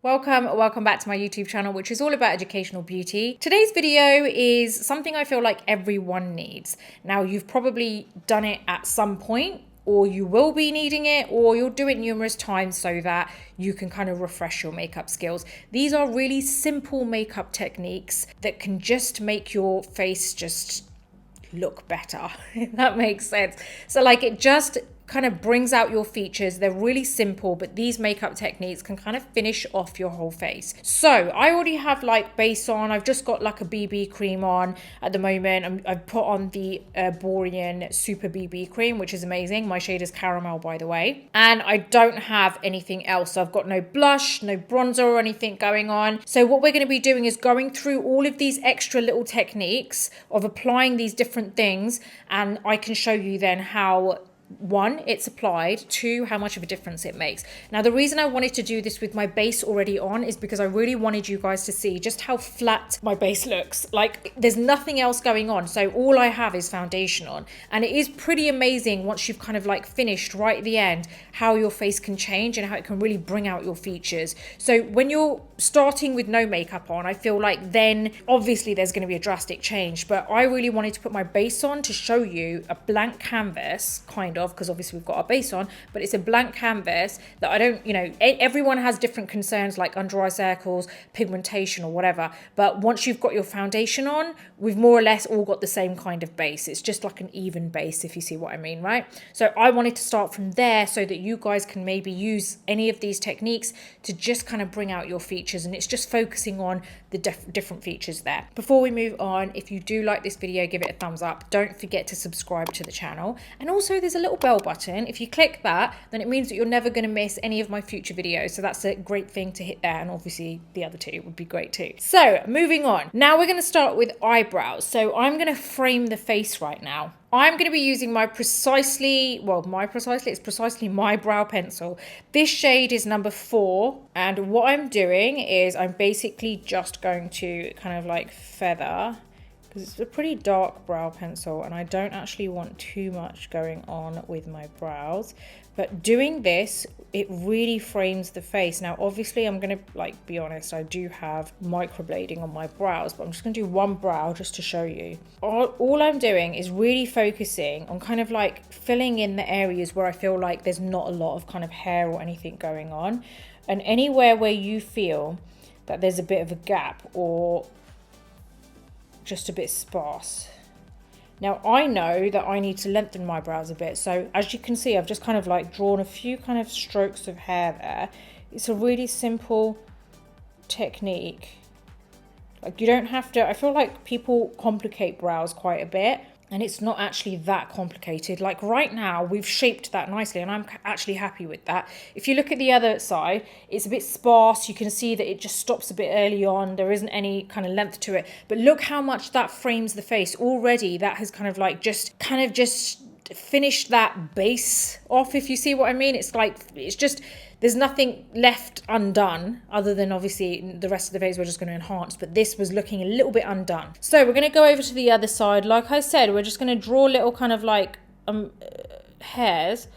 Welcome back to my YouTube channel, which is all about educational beauty. Today's video is something I feel like everyone needs. Now, you've probably done it at some point, or you will be needing it, or you'll do it numerous times so that you can kind of refresh your makeup skills. These are really simple makeup techniques that can just make your face just look better, if that makes sense. So like it just kind of brings out your features. They're really simple, but these makeup techniques can kind of finish off your whole face. So I already have like base on. I've just got like a BB cream on at the moment. I've put on the Borean Super BB cream, which is amazing. My shade is caramel, by the way. And I don't have anything else. So I've got no blush, no bronzer or anything going on. So what we're going to be doing is going through all of these extra little techniques of applying these different things. And I can show you then how, one, it's applied, two, how much of a difference it makes. Now, the reason I wanted to do this with my base already on is because I really wanted you guys to see just how flat my base looks. Like there's nothing else going on. So all I have is foundation on. And it is pretty amazing once you've kind of like finished right at the end, how your face can change and how it can really bring out your features. So when you're starting with no makeup on, I feel like then obviously there's going to be a drastic change. But I really wanted to put my base on to show you a blank canvas, kind of, because obviously we've got our base on, but it's a blank canvas that I don't, everyone has different concerns like under eye circles, pigmentation or whatever, but once you've got your foundation on, we've more or less all got the same kind of base. It's just like an even base, if you see what I mean, right? So I wanted to start from there so that you guys can maybe use any of these techniques to just kind of bring out your features, and it's just focusing on the different features there. Before we move on, if you do like this video, give it a thumbs up. Don't forget to subscribe to the channel, and also there's a little bell button. If you click that, then it means that you're never going to miss any of my future videos. So that's a great thing to hit there, and obviously the other two would be great too. So moving on, now we're going to start with eyebrows. So I'm going to frame the face right now. I'm going to be using it's precisely my brow pencil. This shade is number 4. And what I'm doing is I'm basically just going to kind of like feather, because it's a pretty dark brow pencil and I don't actually want too much going on with my brows. But doing this, it really frames the face. Now, obviously, I'm going to be honest, I do have microblading on my brows, but I'm just going to do one brow just to show you. All I'm doing is really focusing on kind of like filling in the areas where I feel like there's not a lot of kind of hair or anything going on. And anywhere where you feel that there's a bit of a gap or just a bit sparse. Now, I know that I need to lengthen my brows a bit. So as you can see, I've just kind of like drawn a few kind of strokes of hair there. It's a really simple technique. Like you don't have to, I feel like people complicate brows quite a bit. And it's not actually that complicated. Like right now, we've shaped that nicely and I'm actually happy with that. If you look at the other side, it's a bit sparse. You can see that it just stops a bit early on. There isn't any kind of length to it. But look how much that frames the face. Already that has kind of just finished that base off, if you see what I mean. It's like, it's just, there's nothing left undone other than obviously the rest of the face we're just going to enhance, but this was looking a little bit undone. So we're going to go over to the other side. Like I said, we're just going to draw little kind of like hairs.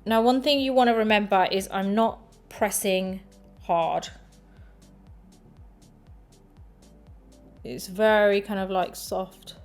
Now, one thing you want to remember is I'm not pressing hard. It's very kind of like soft.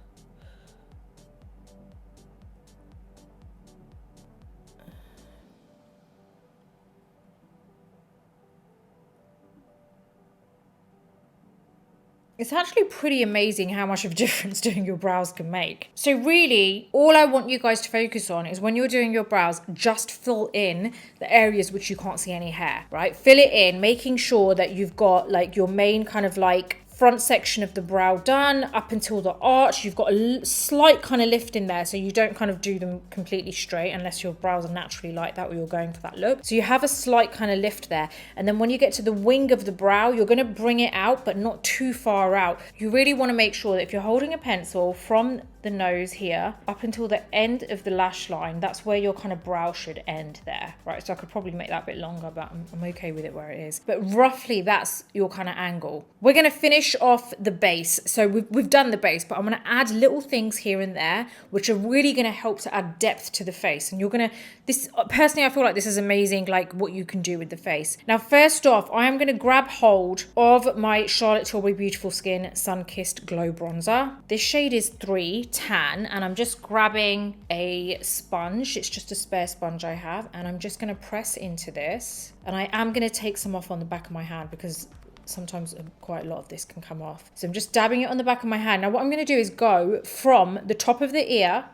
It's actually pretty amazing how much of a difference doing your brows can make. So really, all I want you guys to focus on is when you're doing your brows, just fill in the areas which you can't see any hair, right? Fill it in, making sure that you've got like your main kind of like front section of the brow done up until the arch. You've got a slight kind of lift in there, so you don't kind of do them completely straight unless your brows are naturally like that or you're going for that look. So you have a slight kind of lift there, and then when you get to the wing of the brow, you're going to bring it out but not too far out. You really want to make sure that if you're holding a pencil from the nose here up until the end of the lash line. That's where your kind of brow should end there, right? So I could probably make that a bit longer, but I'm okay with it where it is. But roughly that's your kind of angle. We're going to finish off the base. So we've done the base, but I'm going to add little things here and there, which are really going to help to add depth to the face. And you're going to, this personally, I feel like this is amazing, like what you can do with the face. Now, first off, I am going to grab hold of my Charlotte Tilbury Beautiful Skin Sun Kissed Glow Bronzer. This shade is 3 Tan, and I'm just grabbing a sponge. It's just a spare sponge I have, and I'm just going to press into this, and I am going to take some off on the back of my hand because sometimes quite a lot of this can come off. So I'm just dabbing it on the back of my hand. Now what I'm going to do is go from the top of the ear,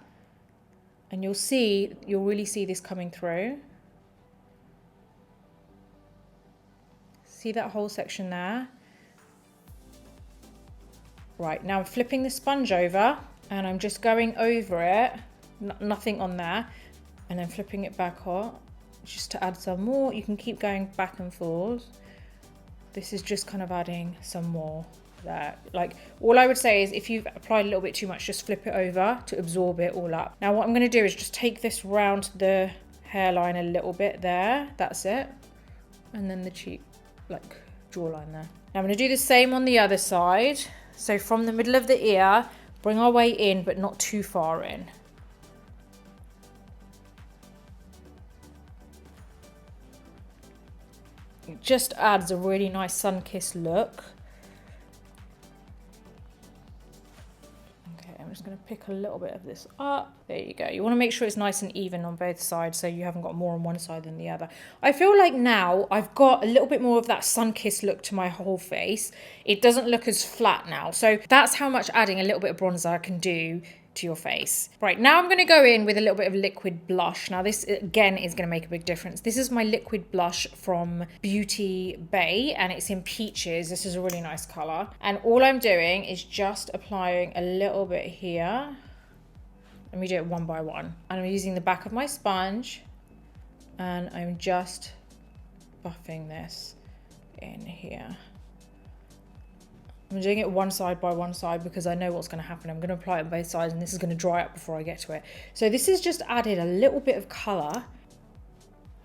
and you'll really see this coming through. See that whole section there? Right, now I'm flipping the sponge over, and I'm just going over it, nothing on there, and then flipping it back up just to add some more. You can keep going back and forth. This is just kind of adding some more there. Like, all I would say is if you've applied a little bit too much, just flip it over to absorb it all up. Now what I'm going to do is just take this round the hairline a little bit there. That's it. And then the cheek, like jawline there. Now I'm going to do the same on the other side. So from the middle of the ear, bring our way in, but not too far in. It just adds a really nice sun-kissed look. Okay, I'm just going to pick a little bit of this up. There you go. You want to make sure it's nice and even on both sides so you haven't got more on one side than the other. I feel like now I've got a little bit more of that sun-kissed look to my whole face. It doesn't look as flat now. So that's how much adding a little bit of bronzer can do to your face. Right, now I'm going to go in with a little bit of liquid blush. Now this again is going to make a big difference. This is my liquid blush from Beauty Bay, and it's in Peaches. This is a really nice color, and all I'm doing is just applying a little bit here. Let me do it one by one, and I'm using the back of my sponge, and I'm just buffing this in here. I'm doing it one side by one side because I know what's going to happen. I'm going to apply it on both sides, and this is going to dry up before I get to it. So this has just added a little bit of colour.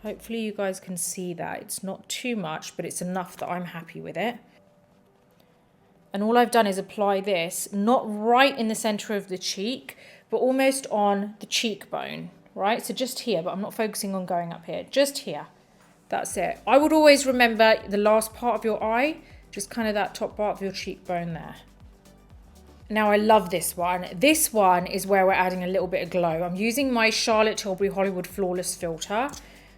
Hopefully you guys can see that. It's not too much, but it's enough that I'm happy with it. And all I've done is apply this, not right in the centre of the cheek, but almost on the cheekbone, right? So just here, but I'm not focusing on going up here, just here. That's it. I would always remember the last part of your eye, just kind of that top part of your cheekbone there. Now I love this one. This one is where we're adding a little bit of glow. I'm using my Charlotte Tilbury Hollywood Flawless Filter.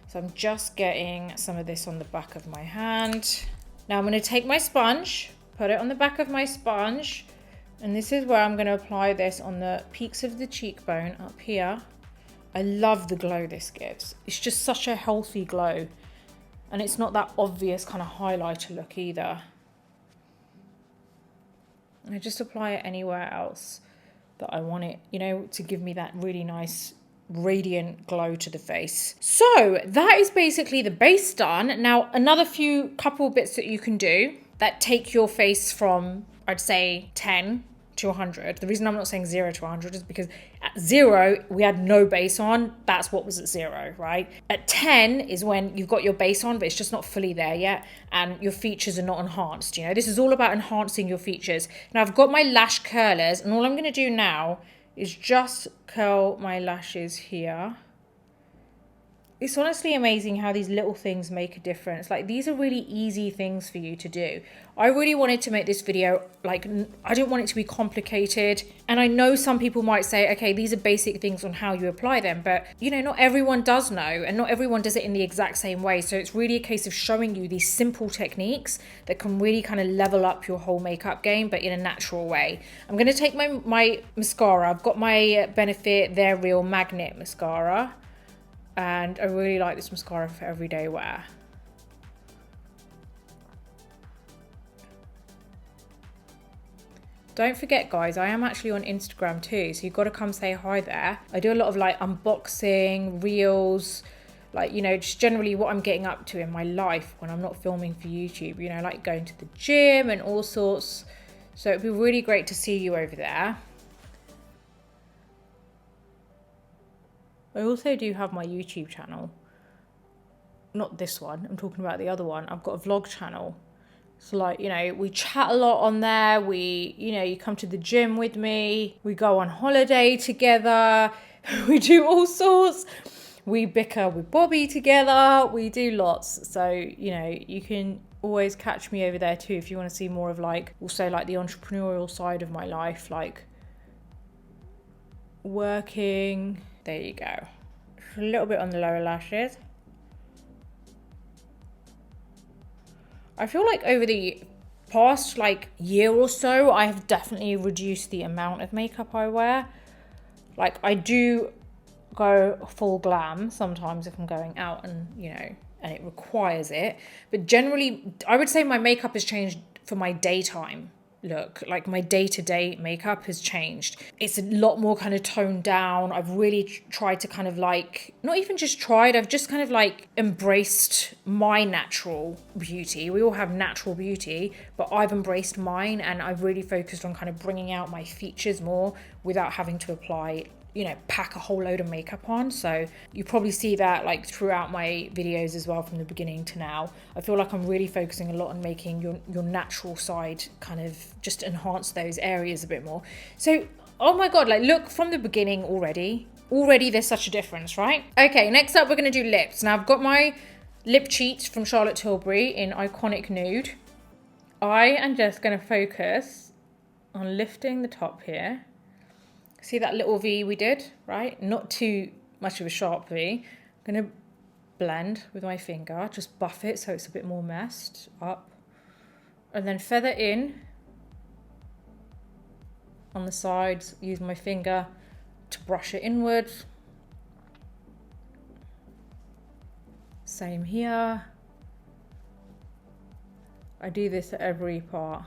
So I'm just getting some of this on the back of my hand. Now I'm going to take my sponge, put it on the back of my sponge, and this is where I'm going to apply this on the peaks of the cheekbone up here. I love the glow this gives. It's just such a healthy glow, and it's not that obvious kind of highlighter look either. And I just apply it anywhere else that I want it, you know, to give me that really nice radiant glow to the face. So that is basically the base done. Now another couple bits that you can do that take your face from, I'd say 10 to 100. The reason I'm not saying 0 to 100 is because at 0 we had no base on. That's what was at 0, right? At 10 is when you've got your base on, but it's just not fully there yet, and your features are not enhanced. You know, this is all about enhancing your features. Now I've got my lash curlers, and all I'm going to do now is just curl my lashes here. It's honestly amazing how these little things make a difference. Like, these are really easy things for you to do. I really wanted to make this video, like, I didn't want it to be complicated. And I know some people might say, okay, these are basic things on how you apply them. But, you know, not everyone does know, and not everyone does it in the exact same way. So it's really a case of showing you these simple techniques that can really kind of level up your whole makeup game, but in a natural way. I'm going to take my mascara. I've got my Benefit They're Real Magnet Mascara. And I really like this mascara for everyday wear. Don't forget, guys, I am actually on Instagram too, so you've got to come say hi there. I do a lot of like unboxing, reels, like, you know, just generally what I'm getting up to in my life when I'm not filming for YouTube, you know, like going to the gym and all sorts. So it'd be really great to see you over there. I also do have my YouTube channel. Not this one, I'm talking about the other one. I've got a vlog channel. So like, you know, we chat a lot on there. We, you know, you come to the gym with me. We go on holiday together. We do all sorts. We bicker with Bobby together. We do lots. So, you know, you can always catch me over there too if you want to see more of like, also like the entrepreneurial side of my life, like working. There you go. A little bit on the lower lashes. I feel like over the past like year or so, I have definitely reduced the amount of makeup I wear. Like I do go full glam sometimes if I'm going out and, you know, and it requires it. But generally, I would say my makeup has changed for my daytime look. Like my day-to-day makeup has changed. It's a lot more kind of toned down. I've really tried to kind of like, not even just tried, I've just kind of like embraced my natural beauty. We all have natural beauty, but I've embraced mine, and I've really focused on kind of bringing out my features more without having to apply, you know, pack a whole load of makeup on. So you probably see that like throughout my videos as well, from the beginning to now. I feel like I'm really focusing a lot on making your natural side kind of just enhance those areas a bit more. So, oh my God, like look from the beginning already there's such a difference, right? Okay, next up we're gonna do lips. Now I've got my lip cheats from Charlotte Tilbury in Iconic Nude. I am just gonna focus on lifting the top here. See that little V we did, right? Not too much of a sharp V. I'm going to blend with my finger, just buff it so it's a bit more messed up. And then feather in on the sides, use my finger to brush it inwards. Same here. I do this at every part.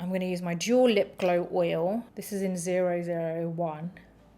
I'm going to use my Dual Lip Glow Oil. This is in 001.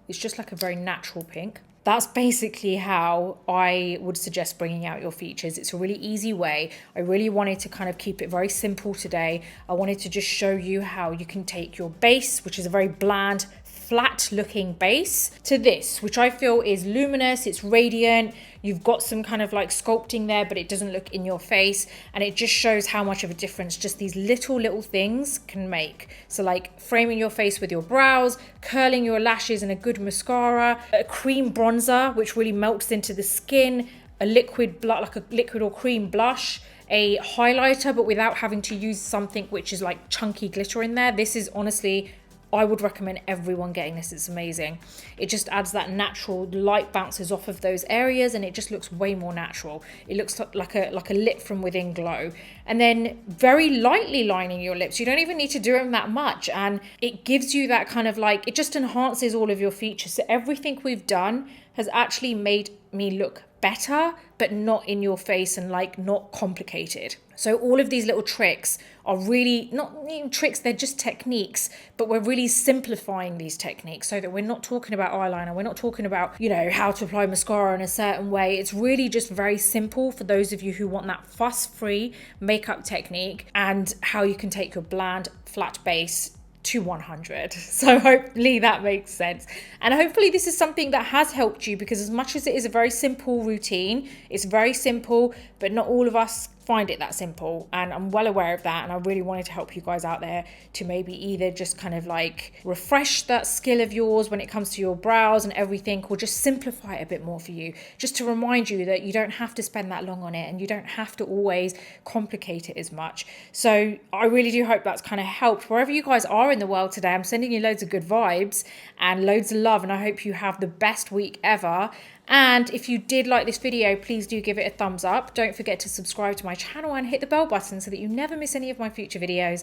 It's just like a very natural pink. That's basically how I would suggest bringing out your features. It's a really easy way. I really wanted to kind of keep it very simple today. I wanted to just show you how you can take your base, which is a very bland, flat looking base, to this, which I feel is luminous, it's radiant, you've got some kind of like sculpting there, but it doesn't look in your face, and it just shows how much of a difference just these little things can make. So like framing your face with your brows, curling your lashes in a good mascara, a cream bronzer which really melts into the skin, a liquid like a liquid or cream blush, a highlighter but without having to use something which is like chunky glitter in there. This is honestly, I would recommend everyone getting this. It's amazing. It just adds that natural light, bounces off of those areas, and it just looks way more natural. It looks like a lit from within glow. And then very lightly lining your lips. You don't even need to do them that much, and it gives you that kind of like, it just enhances all of your features. So everything we've done has actually made me look better, but not in your face and like not complicated. So all of these little tricks are really not even tricks, they're just techniques, but we're really simplifying these techniques so that we're not talking about eyeliner, we're not talking about, you know, how to apply mascara in a certain way. It's really just very simple for those of you who want that fuss-free makeup technique, and how you can take your bland, flat base to 100. So hopefully that makes sense, and hopefully this is something that has helped you, because as much as it is a very simple routine, it's very simple, but not all of us find it that simple, and I'm well aware of that, and I really wanted to help you guys out there to maybe either just kind of like refresh that skill of yours when it comes to your brows and everything, or just simplify it a bit more for you, just to remind you that you don't have to spend that long on it, and you don't have to always complicate it as much. So I really do hope that's kind of helped wherever you guys are in the world today. I'm sending you loads of good vibes and loads of love, and I hope you have the best week ever. And if you did like this video, please do give it a thumbs up. Don't forget to subscribe to my channel and hit the bell button so that you never miss any of my future videos.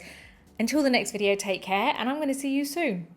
Until the next video, take care, and I'm going to see you soon.